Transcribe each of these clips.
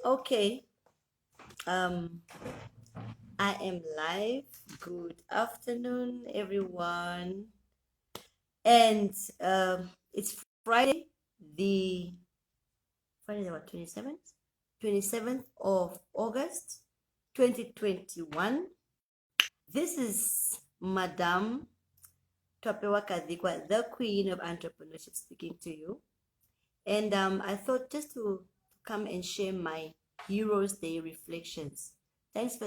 Okay. Um, I am live. Good afternoon, everyone. And it's the Friday, what, 27th? 27th of August, 2021. This is Madame Twapewa Kadhikwa, the Queen of Entrepreneurship, speaking to you. And I thought just to come and share my Heroes Day reflections. Thanks for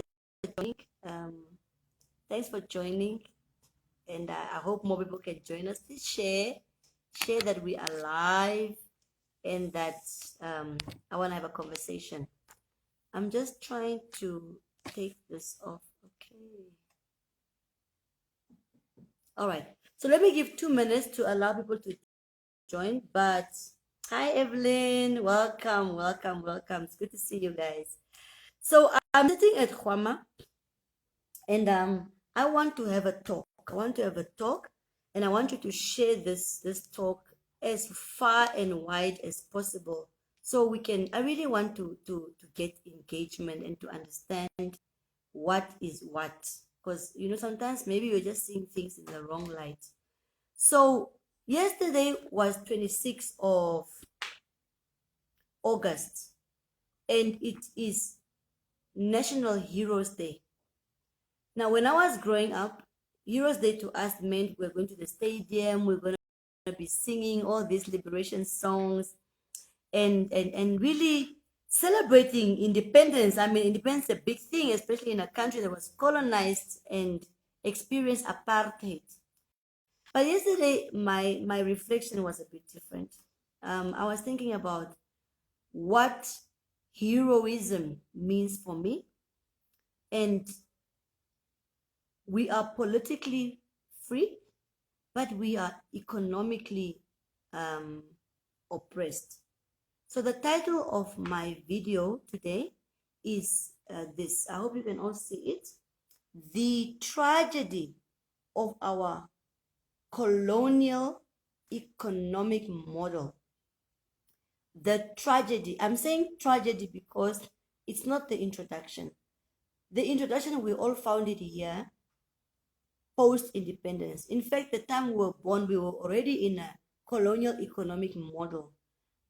joining. Um, thanks for joining, and I hope more people can join us. Please share that we are live, and that I want to have a conversation. I'm just trying to take this off. Okay. All right. So let me give 2 minutes to allow people to join. But hi, Evelyn. Welcome, welcome, welcome. It's good to see you guys. So I'm sitting at Huama, and I want to have a talk. And I want you to share this talk as far and wide as possible, so we can. I really want to get engagement and to understand what is what, because sometimes maybe we're just seeing things in the wrong light. So yesterday was 26th of August, and it is National Heroes Day. Now, when I was growing up, Heroes Day to us meant we're going to the stadium, we're going to be singing all these liberation songs, and really celebrating independence. I mean, independence is a big thing, especially in a country that was colonized and experienced apartheid. But yesterday, my reflection was a bit different. I was thinking about what heroism means for me, and we are politically free, but we are economically oppressed. So the title of my video today is this. I hope you can all see it. The tragedy of our colonial economic model. The tragedy. I'm saying tragedy because it's not the introduction. The introduction, we all found it here post-independence. In fact, the time we were born, we were already in a colonial economic model.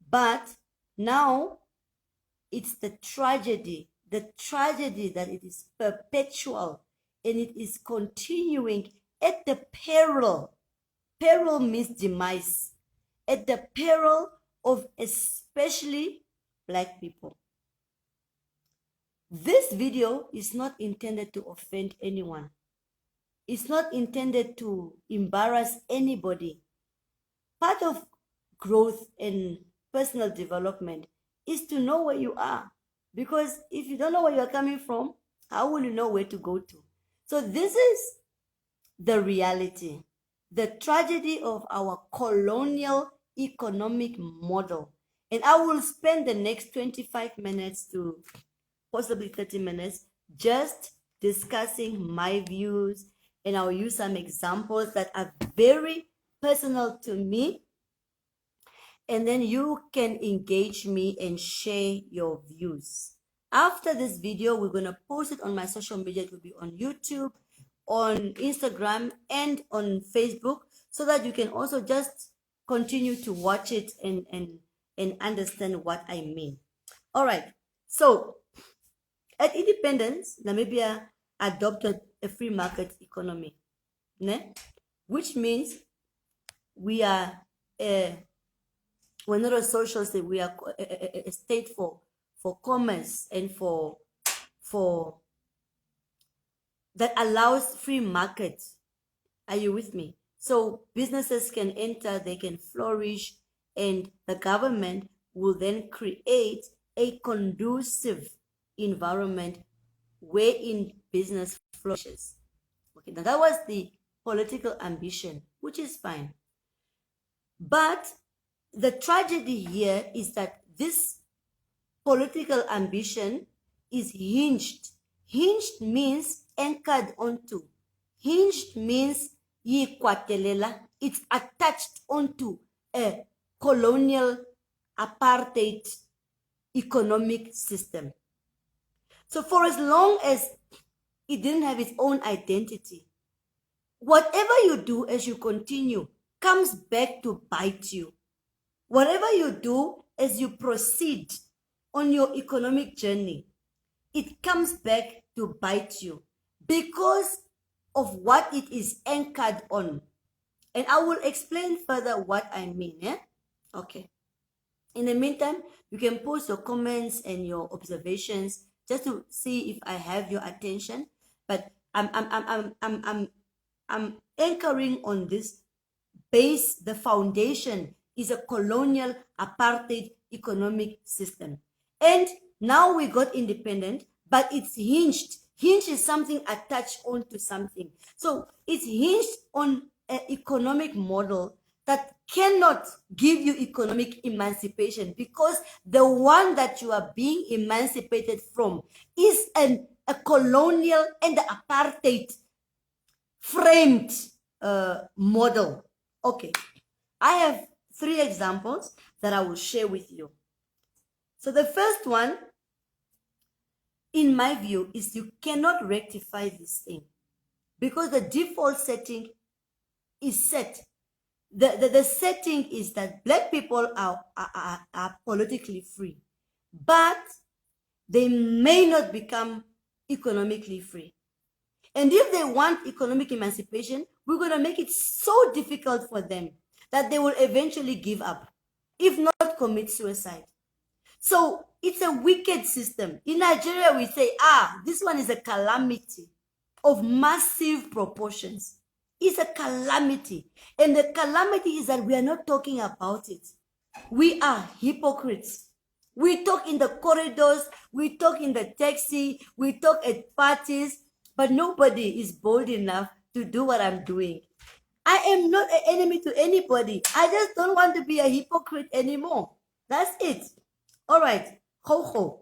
But now it's the tragedy that it is perpetual, and it is continuing at the peril means demise, at the peril of especially Black people. This video is not intended to offend anyone. It's not intended to embarrass anybody. Part of growth and personal development is to know where you are. Because if you don't know where you're coming from, how will you know where to go to? So this is the reality, the tragedy of our colonial economic model. And I will spend the next 25 minutes to possibly 30 minutes just discussing my views, and I'll use some examples that are very personal to me, and then you can engage me and share your views. After this video, we're going to post it on my social media. It will be on YouTube, on Instagram, and on Facebook, so that you can also just continue to watch it and understand what I mean. All right. So at independence, Namibia adopted a free market economy, which means we are we're not a social state. We are a state for commerce and for that allows free market. Are you with me? So businesses can enter, they can flourish, and the government will then create a conducive environment wherein business flourishes. Okay, now that was the political ambition, which is fine. But the tragedy here is that this political ambition is hinged. Hinged means anchored onto. Hinged means yikwatelela, it's attached onto a colonial apartheid economic system. So for as long as it didn't have its own identity, whatever you do as you continue comes back to bite you. Whatever you do as you proceed on your economic journey, it comes back to bite you because of what it is anchored on. And I will explain further what I mean. Okay. In the meantime, you can post your comments and your observations just to see if I have your attention. But I'm anchoring on this base. The foundation is a colonial apartheid economic system. And now we got independent, but it's hinged. Hinge is something attached onto something. So it's hinged on an economic model that cannot give you economic emancipation, because the one that you are being emancipated from is a colonial and the apartheid framed model. Okay, I have 3 examples that I will share with you. So the first one, in my view, is you cannot rectify this thing because the default setting is set. The setting is that Black people are politically free, but they may not become economically free. And if they want economic emancipation, we're going to make it so difficult for them that they will eventually give up, if not commit suicide. So it's a wicked system. In Nigeria, we say, this one is a calamity of massive proportions. It's a calamity. And the calamity is that we are not talking about it. We are hypocrites. We talk in the corridors, we talk in the taxi, we talk at parties, but nobody is bold enough to do what I'm doing. I am not an enemy to anybody. I just don't want to be a hypocrite anymore. That's it. All right. Ho.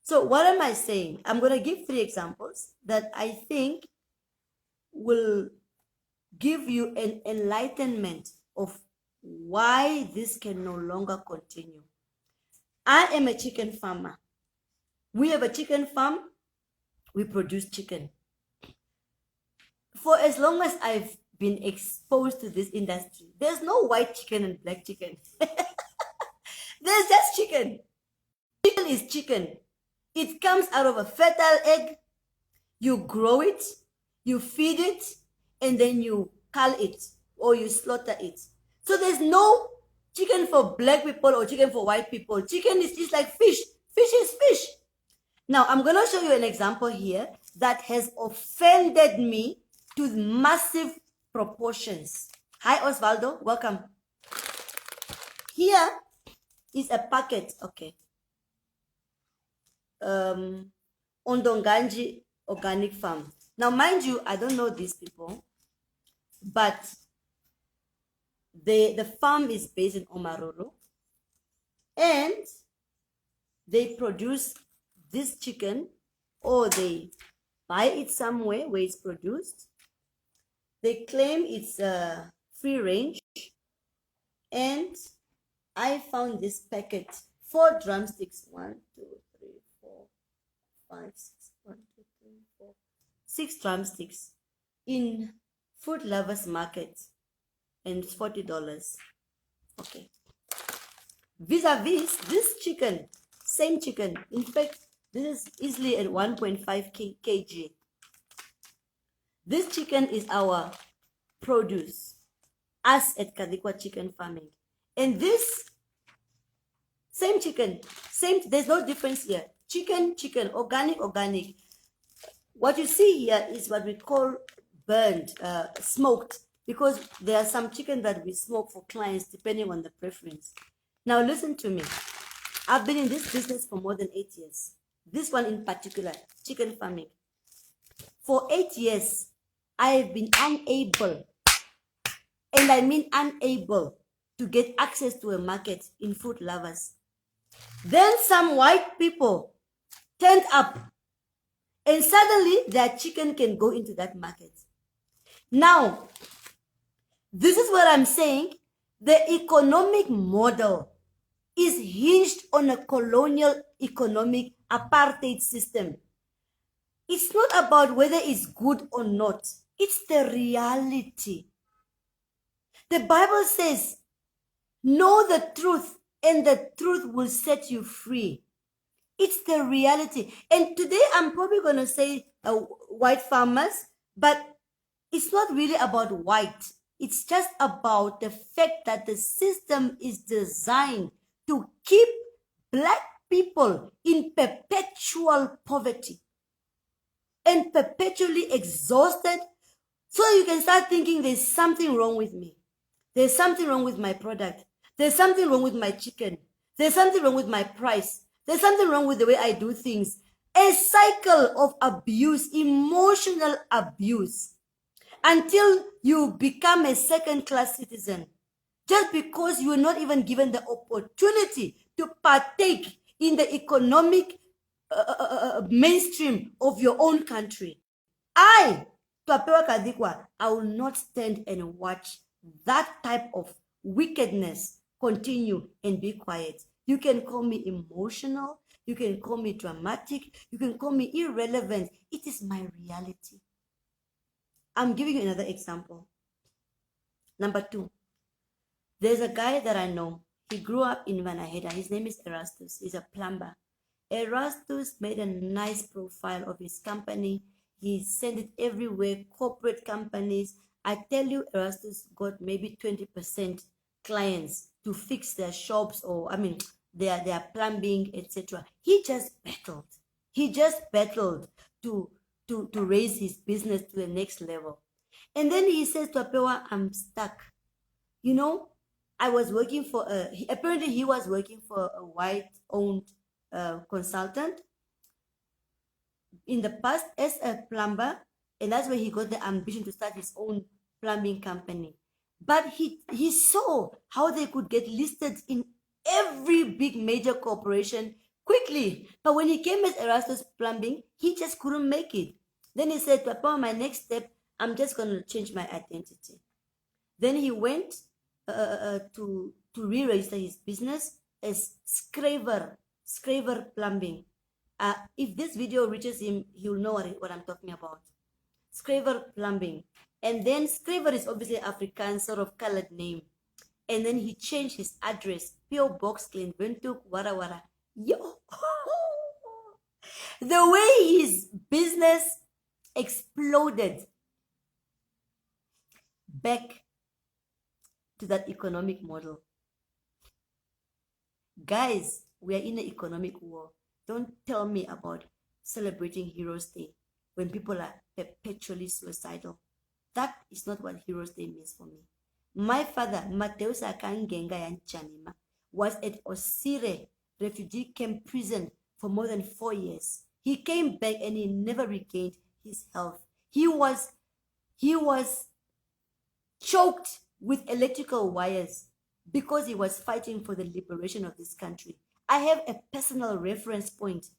So what am I saying? I'm going to give 3 examples that I think will give you an enlightenment of why this can no longer continue. I am a chicken farmer. We have a chicken farm. We produce chicken. For as long as I've been exposed to this industry, there's no white chicken and black chicken. There's just chicken. Chicken is chicken. It comes out of a fertile egg. You grow it, you feed it, and then you cull it or you slaughter it. So there's no chicken for black people or chicken for white people. Chicken is just like fish. Fish is fish. Now, I'm going to show you an example here that has offended me to massive proportions. Hi, Osvaldo. Welcome. Here is a packet. Okay. Ondonganji Organic Farm. Now, mind you, I don't know these people, but the farm is based in Omaroro, and they produce this chicken, or they buy it somewhere where it's produced. They claim it's free range, and I found this packet, 4 drumsticks, 1, 2, 3, 4, 5, 6, 1, 2, 3, 4, 6 drumsticks in Food Lovers Market, and it's $40. Okay. Vis-a-vis this chicken, same chicken. In fact, this is easily at 1.5 kg. This chicken is our produce, us at Kadhikwa Chicken Farming. And this same chicken, there's no difference here. Chicken, organic. What you see here is what we call burned, smoked, because there are some chicken that we smoke for clients depending on the preference. Now listen to me. I've been in this business for more than 8 years. This one in particular, chicken farming. For 8 years, I have been unable, and I mean unable, to get access to a market in Food Lovers. Then some white people turned up, and suddenly their chicken can go into that market. Now, This is what I'm saying. The economic model is hinged on a colonial economic apartheid system. It's not about whether it's good or not. It's the reality. The Bible says, know the truth and the truth will set you free. It's the reality. And today I'm probably going to say white farmers, but it's not really about white. It's just about the fact that the system is designed to keep black people in perpetual poverty and perpetually exhausted. So you can start thinking there's something wrong with me. There's something wrong with my product. There's something wrong with my chicken. There's something wrong with my price. There's something wrong with the way I do things. A cycle of abuse, emotional abuse, until you become a second-class citizen, just because you were not even given the opportunity to partake in the economic mainstream of your own country. Twapewa Kadhikwa, I will not stand and watch that type of wickedness continue and be quiet. You can call me emotional, you can call me dramatic, you can call me irrelevant. It is my reality. I'm giving you another example. Number 2, there's a guy that I know. He grew up in Vanaheda. His name is Erastus. He's a plumber. Erastus made a nice profile of his company. He sent it everywhere, corporate companies. I tell you, Erastus got maybe 20% clients to fix their shops, or their plumbing, etc. He just battled. He just battled to raise his business to the next level. And then he says to Apewa, I'm stuck. You know, I was working for apparently he was working for a white-owned consultant in the past as a plumber, and that's where he got the ambition to start his own plumbing company. But he saw how they could get listed in every big major corporation quickly. But when he came as Erastus Plumbing, he just couldn't make it. Then he said, Papa, my next step, I'm just going to change my identity. Then he went to re-register his business as Scraver Plumbing. If this video reaches him, he'll know what I'm talking about. Scraver Plumbing. And then Scraver is obviously African, sort of colored name. And then he changed his address. P.O. Box, Glenventuk, Wara Wara. Yo! The way his business exploded back to that economic model. Guys, we are in an economic war. Don't tell me about celebrating Heroes Day when people are perpetually suicidal. That is not what Heroes Day means for me. My father, Mateus Akangenga Yanchanima, was at Osire refugee camp prison for more than 4 years. He came back and he never regained his health. He was choked with electrical wires because he was fighting for the liberation of this country. I have a personal reference point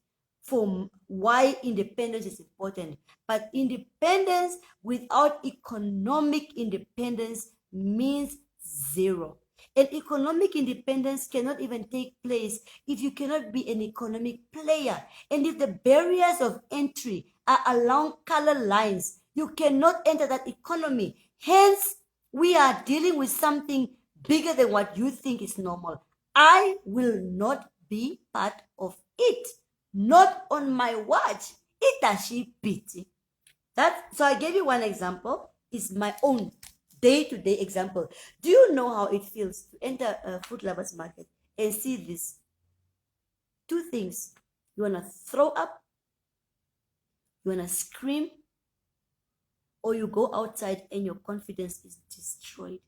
for why independence is important. But independence without economic independence means zero. And economic independence cannot even take place if you cannot be an economic player. And if the barriers of entry are along color lines, you cannot enter that economy. Hence, we are dealing with something bigger than what you think is normal. I will not be part of it. Not on my watch. Itashi pity. So I gave you one example. It's my own day-to-day example. Do you know how it feels to enter a food lovers market and see this? 2 things. You want to throw up, you want to scream, or you go outside and your confidence is destroyed.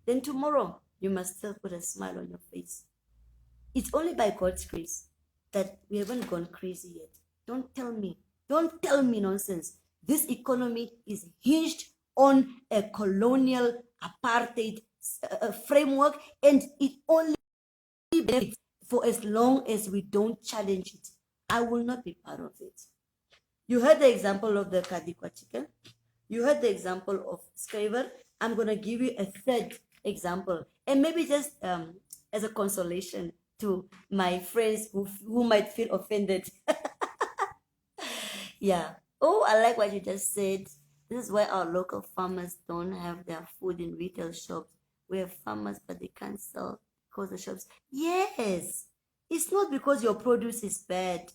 Then tomorrow, you must still put a smile on your face. It's only by God's grace that we haven't gone crazy yet. Don't tell me nonsense. This economy is hinged on a colonial apartheid framework, and it only benefits for as long as we don't challenge it. I will not be part of it. You heard the example of the Kadhikwa chicken. You heard the example of Scraver. I'm going to give you a third example, and maybe just as a consolation to my friends who might feel offended. Yeah. Oh, I like what you just said. This is why our local farmers don't have their food in retail shops. We have farmers, but they can't sell because the shops. Yes. It's not because your produce is bad.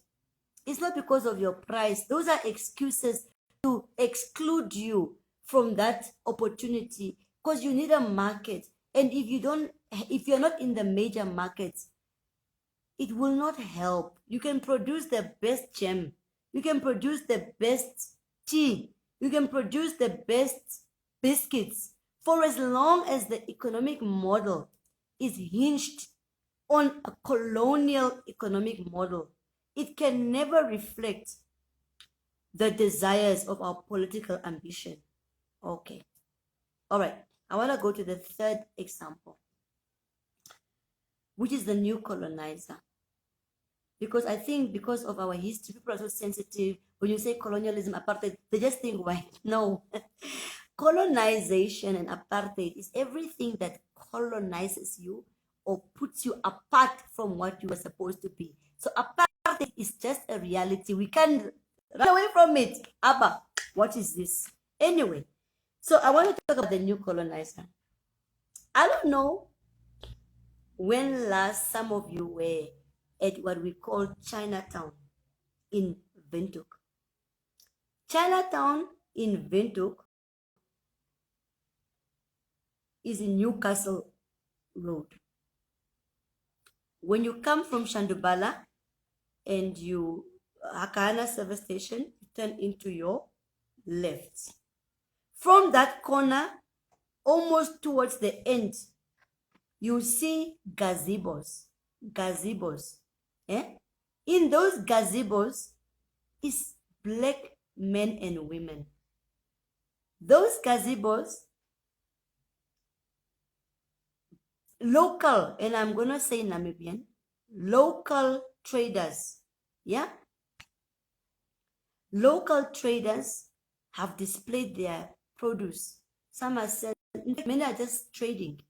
It's not because of your price. Those are excuses to exclude you from that opportunity because you need a market. And if you're not in the major markets, it will not help. You can produce the best jam. You can produce the best tea. You can produce the best biscuits. For as long as the economic model is hinged on a colonial economic model, it can never reflect the desires of our political ambition. Okay. All right. I want to go to the third example, which is the new colonizer. Because I think because of our history, people are so sensitive. When you say colonialism, apartheid, they just think white. No. Colonization and apartheid is everything that colonizes you or puts you apart from what you were supposed to be. So apartheid is just a reality. We can't run away from it. Abba, what is this? Anyway, so I want to talk about the new colonizer. I don't know when last some of you were at what we call Chinatown in Windhoek. Chinatown in Windhoek is in Newcastle Road. When you come from Shandubala and you Hakana service station, you turn into your left. From that corner, almost towards the end, you see gazebos. Gazebos. Eh? In those gazebos is black men and women. Those gazebos, local, and I'm going to say Namibian, local traders, yeah? Local traders have displayed their produce. Some are selling, in fact, many are just trading,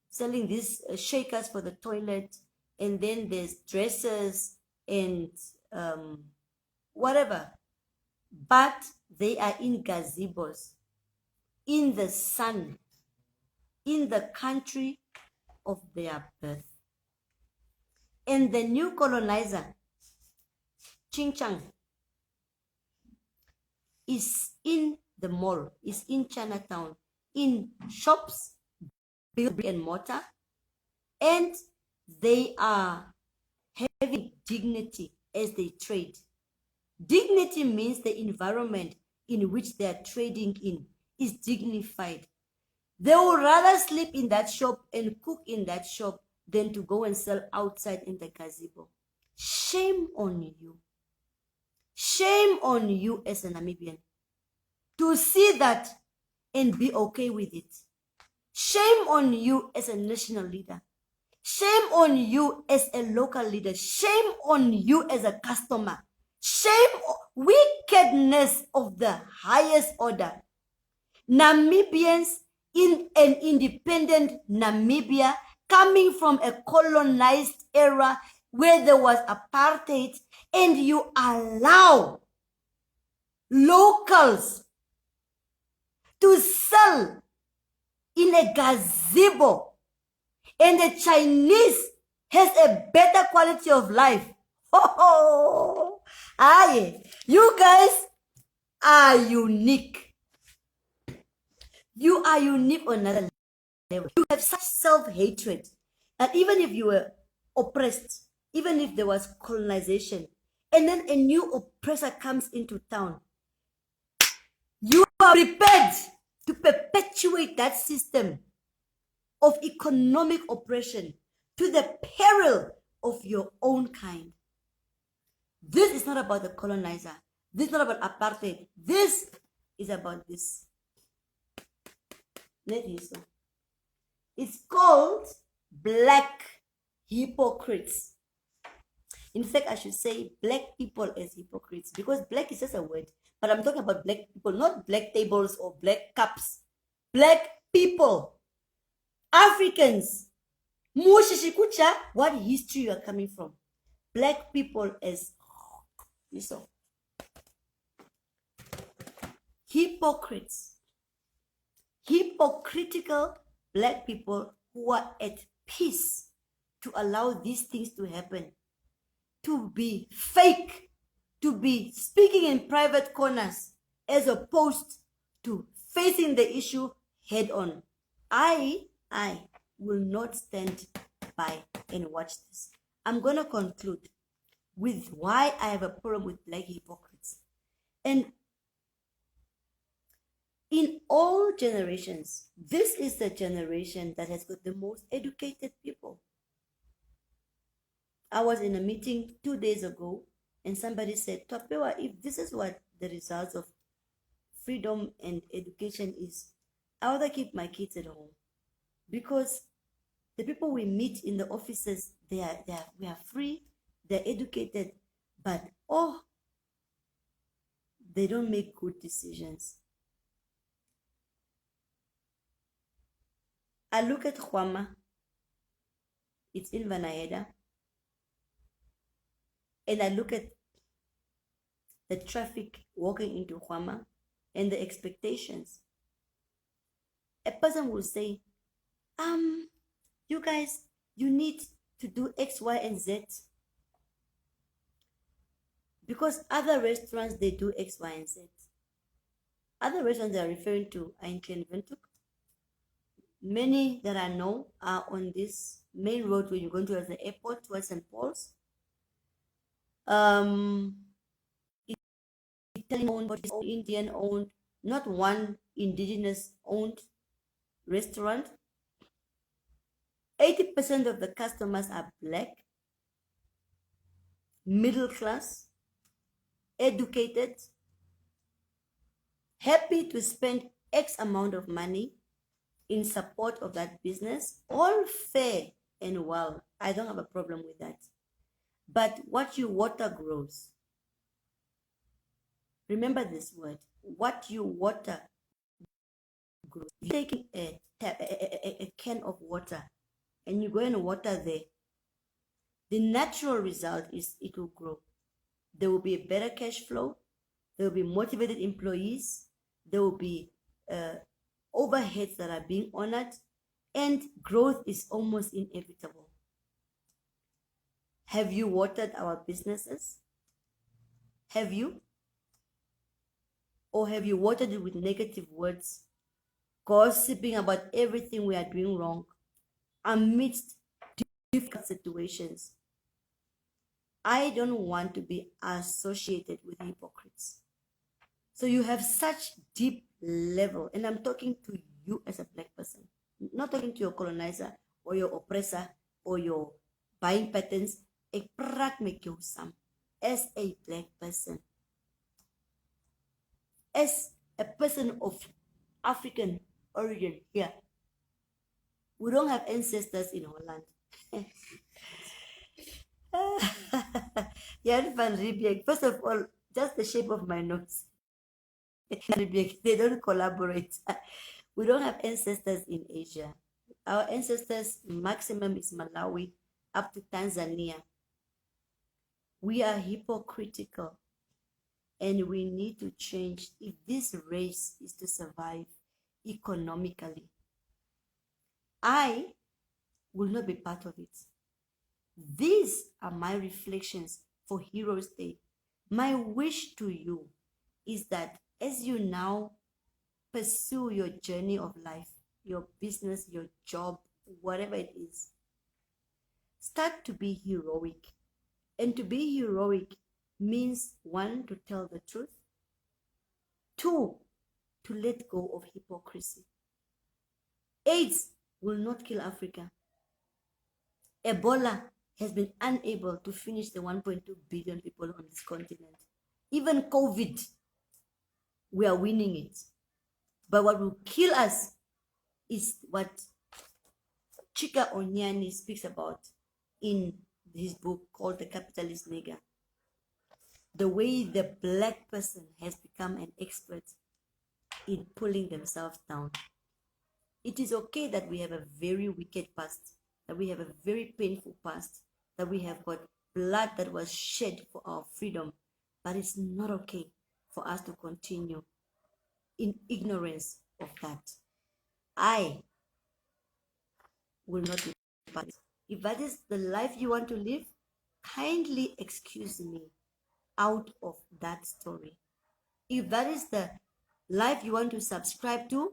selling these shakers for the toilet, and then there's dresses and whatever. But they are in gazebos, in the sun, in the country of their birth. And the new colonizer, Ching Chang, is in the mall, is in Chinatown, in shops, built brick and mortar, and they are having dignity as they trade. Dignity means the environment in which they are trading in is dignified. They would rather sleep in that shop and cook in that shop than to go and sell outside in the gazebo. Shame on you. Shame on you as a Namibian to see that and be okay with it. Shame on you as a national leader. Shame on you as a local leader. Shame on you as a customer. Shame, wickedness of the highest order. Namibians in an independent Namibia, coming from a colonized era where there was apartheid, and you allow locals to sell in a gazebo, and the Chinese has a better quality of life. Oh, aye, you guys are unique. You are unique on another level. You have such self-hatred. And even if you were oppressed, even if there was colonization, and then a new oppressor comes into town, you are prepared to perpetuate that system of economic oppression to the peril of your own kind. This is not about the colonizer. This is not about apartheid. This is about this. It's called black hypocrites. In fact, I should say black people as hypocrites, because black is just a word. But I'm talking about black people, not black tables or black cups. Black people, Africans, Mushishikucha, what history you are coming from. Black people as hypocrites, hypocritical black people who are at peace to allow these things to happen, to be fake, to be speaking in private corners as opposed to facing the issue head on. I will not stand by and watch this. I'm going to conclude with why I have a problem with black hypocrites. And in all generations, this is the generation that has got the most educated people. I was in a meeting 2 days ago and somebody said, Twapewa, if this is what the results of freedom and education is, I rather keep my kids at home. Because the people we meet in the offices, we are free, they're educated, but they don't make good decisions. I look at Khwama, it's in Vanayeda, and I look at the traffic walking into Khwama and the expectations. A person will say, you guys, you need to do X, Y, and Z. Because other restaurants, they do X, Y, and Z. Other restaurants they are referring to are in Clenventuk. Many that I know are on this main road when you're going towards the airport, towards St. Paul's. Italian owned, Indian owned, not one indigenous owned restaurant. 80% of the customers are black, middle class, educated, happy to spend X amount of money in support of that business, all fair and well. I don't have a problem with that. But what you water grows. Remember this word. What you water grows. You're taking a can of water and you go and water there. The natural result is it will grow. There will be a better cash flow. There will be motivated employees. There will be overheads that are being honored, and growth is almost inevitable. Have you watered our businesses? Have you? Or have you watered it with negative words, gossiping about everything we are doing wrong amidst difficult situations? I don't want to be associated with hypocrites. So you have such deep level, and I'm talking to you as a black person, not talking to your colonizer or your oppressor or your buying patterns. As a black person, as a person of African origin here, we don't have ancestors in Holland. First of all, just the shape of my nose. They don't collaborate. We don't have ancestors in Asia. Our ancestors maximum is Malawi up to Tanzania. We are hypocritical and we need to change if this race is to survive economically. I will not be part of it. These are my reflections for Heroes Day. My wish to you is that as you now pursue your journey of life, your business, your job, whatever it is, start to be heroic. And to be heroic means, 1, to tell the truth. 2, to let go of hypocrisy. AIDS will not kill Africa. Ebola has been unable to finish the 1.2 billion people on this continent. Even COVID, we are winning it. But what will kill us is what Chika Onyani speaks about in his book called The Capitalist Nigger. The way the black person has become an expert in pulling themselves down. It is okay that we have a very wicked past, that we have a very painful past, that we have got blood that was shed for our freedom. But it's not okay for us to continue in ignorance of that. I will not be part of it. If that is the life you want to live, kindly excuse me out of that story. If that is the life you want to subscribe to,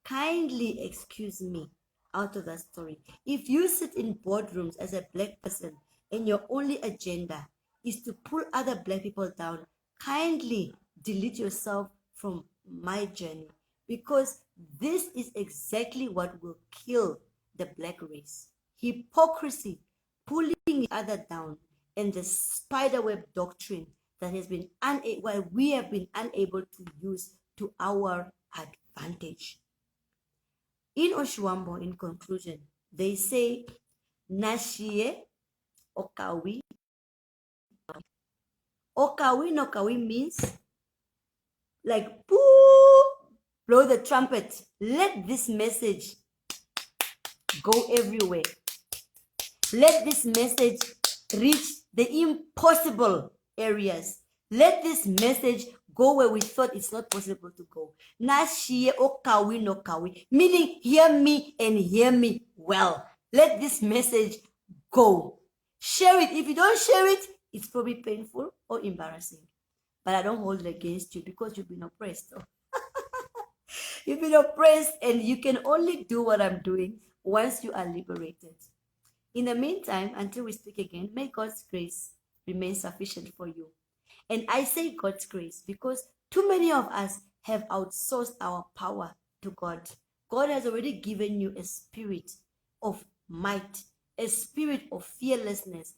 kindly excuse me out of that story. If you sit in boardrooms as a black person and your only agenda is to pull other black people down, kindly delete yourself from my journey, because this is exactly what will kill the black race. Hypocrisy, pulling each other down, and the spiderweb doctrine that has been we have been unable to use to our advantage. In Oshuambo, in conclusion, they say, Nashie Okawi. Okawi no kawi means like, poo, blow the trumpet. Let this message go everywhere. Let this message reach the impossible areas. Let this message go where we thought it's not possible to go. Nashie okawi no kawi, meaning hear me and hear me well. Let this message go. Share it. If you don't share it, it's probably painful or embarrassing. But I don't hold it against you because you've been oppressed. You've been oppressed, and you can only do what I'm doing once you are liberated. In the meantime, until we speak again, may God's grace remain sufficient for you. And I say God's grace because too many of us have outsourced our power to God. God has already given you a spirit of might, a spirit of fearlessness,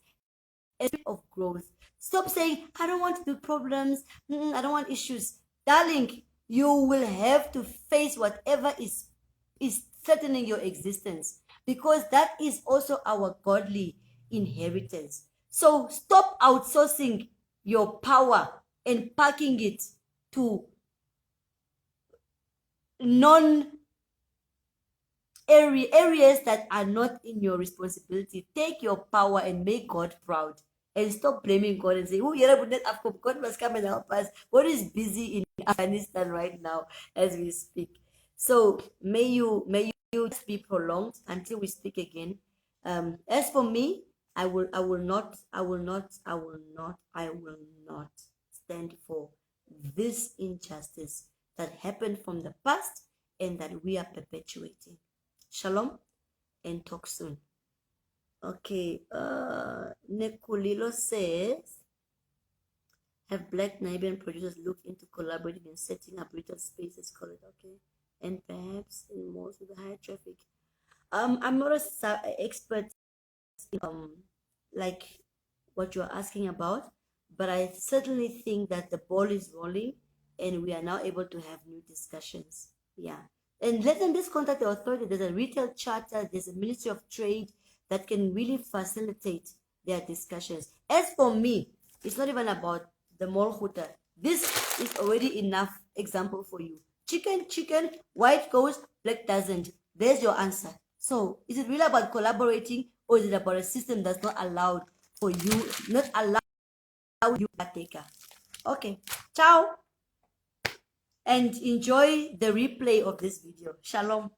a spirit of growth. Stop saying, I don't want to do problems, I don't want issues. Darling, you will have to face whatever is threatening your existence, because that is also our godly inheritance. So stop outsourcing your power and parking it to areas that are not in your responsibility. Take your power and make God proud, and stop blaming God and say, oh, God must come and help us. God is busy in Afghanistan right now as we speak. So may you be prolonged until we speak again. As for me, I will not stand for this injustice that happened from the past and that we are perpetuating. Shalom and talk soon. Okay, Nekulilo says, have Black Namibian producers look into collaborating and setting up retail spaces, call it, okay, and perhaps in malls with higher traffic. I'm not an expert in, like what you're asking about, but I certainly think that the ball is rolling and we are now able to have new discussions. Yeah. And let them just contact the authority. There's a retail charter, there's a Ministry of Trade that can really facilitate their discussions. As for me, it's not even about the mall hooter. This is already enough example for you. Chicken, white goes, black doesn't. There's your answer. So is it really about collaborating, or is it about a system that's not allowed for you, not allow you partaker? Okay, ciao. And enjoy the replay of this video. Shalom.